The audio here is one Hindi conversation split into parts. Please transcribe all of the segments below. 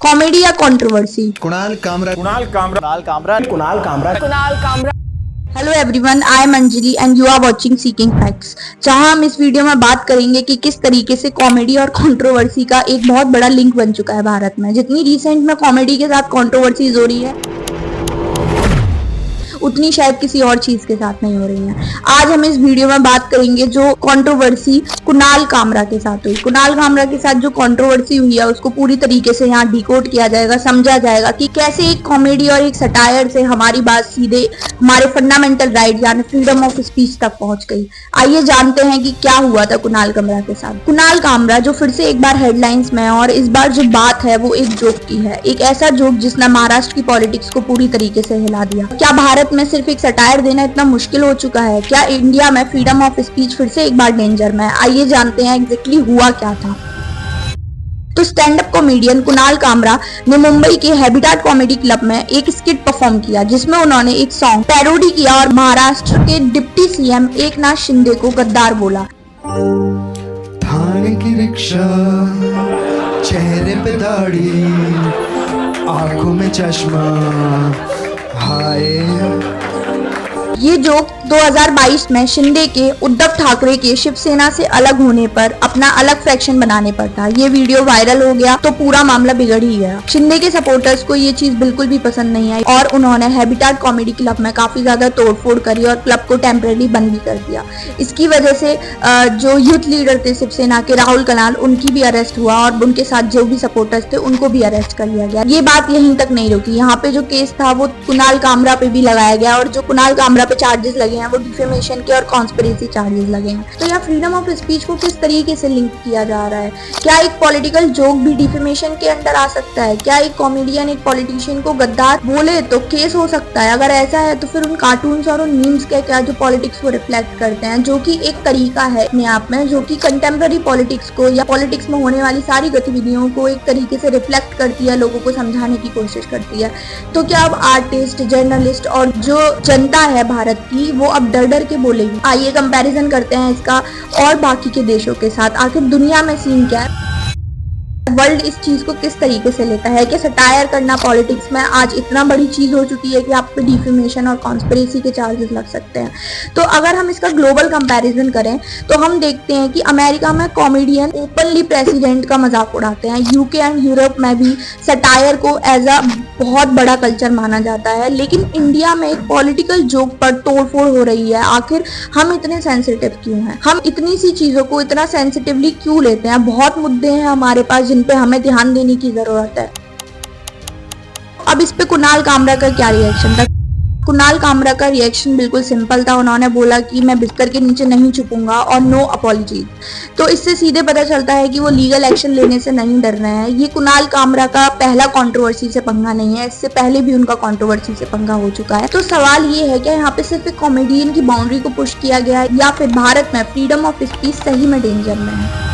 कॉमेडी या controversy? Kunal Kamra. Hello everyone, I am Anjali and you are watching seeking facts, जहां हम इस वीडियो में बात करेंगे कि किस तरीके से कॉमेडी और कंट्रोवर्सी का एक बहुत बड़ा लिंक बन चुका है भारत में। जितनी रिसेंट में कॉमेडी के साथ कंट्रोवर्सीज हो रही है, उतनी शायद किसी और चीज के साथ नहीं हो रही है। आज हम इस वीडियो में बात करेंगे जो कंट्रोवर्सी कुणाल कामरा के साथ हुई। कुणाल कामरा के साथ जो कंट्रोवर्सी हुई है उसको पूरी तरीके से यहाँ डिकोड किया जाएगा, समझा जाएगा कि कैसे एक कॉमेडी और एक सटायर से हमारी बात सीधे हमारे फंडामेंटल राइट यानी फ्रीडम ऑफ स्पीच तक पहुंच गई। आइए जानते हैं कि क्या हुआ था कुणाल कामरा के साथ। कुणाल कामरा जो फिर से एक बार हेडलाइंस में है, और इस बार जो बात है वो एक जोक की है, एक ऐसा जोक जिसने महाराष्ट्र की पॉलिटिक्स को पूरी तरीके से हिला दिया। क्या भारत में सिर्फ एक सटायर देना इतना मुश्किल हो चुका है? क्या इंडिया में फ्रीडम ऑफ स्पीच फिर से एक बार डेंजर में है? आइए जानते हैं एग्जैक्टली हुआ क्या था। तो stand up comedian Kunal Kamra ने मुंबई के हैबिटेट कॉमेडी क्लब में एक स्किट परफॉर्म किया, जिसमें उन्होंने एक सॉन्ग पैरोडी किया और महाराष्ट्र के डिप्टी सीएम एकनाथ शिंदे को गद्दार बोला। थाने की रिक्शा, चेहरे पे दाढ़ी, आंखों में चश्मा, हाय। ये जोक 2022 में शिंदे के उद्धव ठाकरे के शिवसेना से अलग होने पर अपना अलग फ्रैक्शन बनाने पर था। ये वीडियो वायरल हो गया तो पूरा मामला बिगड़ ही गया। शिंदे के सपोर्टर्स को ये चीज बिल्कुल भी पसंद नहीं आई और उन्होंने हैबिटेट कॉमेडी क्लब में काफी ज्यादा तोड़फोड़ करी और क्लब को टेम्परेरी बंद भी कर दिया। इसकी वजह से जो यूथ लीडर थे शिवसेना के राहुल कनाल, उनकी भी अरेस्ट हुआ और उनके साथ जो भी सपोर्टर्स थे उनको भी अरेस्ट कर लिया गया। ये बात यहीं तक नहीं रुकी, यहाँ पे जो केस था वो कुणाल कामरा पे भी लगाया गया और जो कुणाल कामरा पे चार्जेस लगे हैं वो डिफेमेशन के और कॉन्स्पिरेसी चार्जेस लगे हैं। तो यहाँ फ्रीडम ऑफ स्पीच को किस तरीके से लिंक किया जा रहा है? क्या एक पॉलिटिकल जोक भी डिफेमेशन के अंडर आ सकता है? क्या एक कॉमेडियन एक पॉलिटिशियन को गद्दार बोले तो केस हो सकता है? अगर ऐसा है तो फिर उन कार्टून्स और उन मीम्स के क्या जो पॉलिटिक्स को रिफ्लेक्ट करते हैं, जो कि एक तरीका है अपने आप में, जो कि कंटेम्प्रेरी पॉलिटिक्स को या पॉलिटिक्स में होने वाली सारी गतिविधियों को एक तरीके से रिफ्लेक्ट करती है, लोगों को समझाने की कोशिश करती है। तो क्या अब आर्टिस्ट, जर्नलिस्ट और जो जनता है भारत की, वो अब डर डर के बोलेगी? आइए कंपैरिजन करते हैं इसका और बाकी के देशों के साथ। आखिर दुनिया में सीन क्या है, वर्ल्ड इस चीज को किस तरीके से लेता है कि सटायर करना पॉलिटिक्स में आज इतना बड़ी चीज हो चुकी है कि आप पे डिफेमेशन और कॉन्स्पिरेसी के चार्जेस लग सकते हैं। तो अगर हम इसका ग्लोबल कंपैरिजन करें तो हम देखते हैं कि अमेरिका में कॉमेडियन ओपनली प्रेसिडेंट का मजाक उड़ाते हैं। यूके एंड यूरोप में भी सटायर को एज अ बहुत बड़ा कल्चर माना जाता है, लेकिन इंडिया में एक पॉलिटिकल जोक पर तोड़फोड़ हो रही है। आखिर हम इतने सेंसिटिव क्यों हैं? हम इतनी सी चीजों को इतना सेंसिटिवली क्यों लेते हैं? बहुत मुद्दे हैं हमारे पास जिन पे हमें ध्यान देने की जरूरत है। अब इस पे कुणाल कामरा का क्या रिएक्शन था? कुणाल कामरा का रिएक्शन बिल्कुल सिंपल था। उन्होंने बोला कि मैं बिस्तर के नीचे नहीं छुपूंगा और नो अपॉलॉजी। तो इससे सीधे पता चलता है कि वो लीगल एक्शन लेने से नहीं डर रहे हैं। ये कुणाल कामरा का पहला कंट्रोवर्सी से पंगा नहीं है, इससे पहले भी उनका कंट्रोवर्सी से पंगा हो चुका है। तो सवाल ये है कि यहाँ पे सिर्फ एक कॉमेडियन की बाउंड्री को पुश किया गया है या फिर भारत में फ्रीडम ऑफ स्पीच सही में डेंजर में है?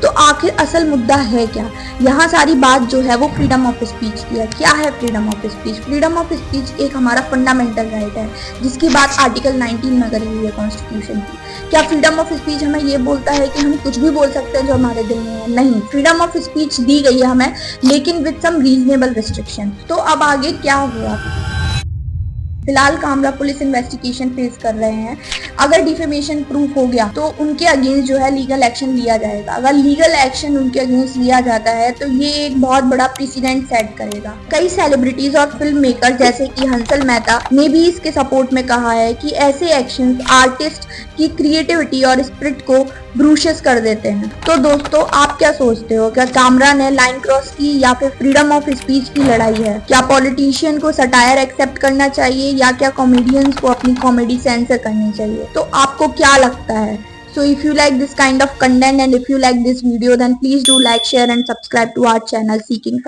तो आखिर असल मुद्दा है क्या? यहाँ सारी बात जो है वो फ्रीडम ऑफ स्पीच की है। क्या है freedom of speech? Freedom of speech एक हमारा फंडामेंटल राइट है, जिसकी बात आर्टिकल 19 में करी हुई है कॉन्स्टिट्यूशन की। क्या फ्रीडम ऑफ स्पीच हमें ये बोलता है कि हम कुछ भी बोल सकते हैं जो हमारे दिल में है? नहीं, फ्रीडम ऑफ स्पीच दी गई है हमें, लेकिन विद सम रीजनेबल रिस्ट्रिक्शन। तो अब आगे क्या हुआ? फिलहाल कामरा पुलिस इन्वेस्टिगेशन फेस कर रहे हैं। अगर डिफेमेशन प्रूफ हो गया तो उनके अगेंस्ट जो है लीगल एक्शन लिया जाएगा। अगर लीगल एक्शन उनके अगेंस्ट लिया जाता है तो ये एक बहुत बड़ा प्रेसिडेंट सेट करेगा। कई सेलिब्रिटीज और फिल्म मेकर जैसे कि हंसल मेहता ने भी इसके सपोर्ट में कहा है कि ऐसे एक्शंस आर्टिस्ट की क्रिएटिविटी और स्पिरिट को ब्रूशस कर देते हैं। तो दोस्तों, आप क्या सोचते हो? क्या कामरा ने लाइन क्रॉस की या फिर फ्रीडम ऑफ स्पीच की लड़ाई है? क्या पॉलिटिशियन को सटायर एक्सेप्ट करना चाहिए या क्या कॉमेडियंस को अपनी कॉमेडी सेंसर करनी चाहिए? तो आपको क्या लगता है? So if you like this kind of content and if you like this video, then please do like, share and subscribe to our channel Seeking Facts.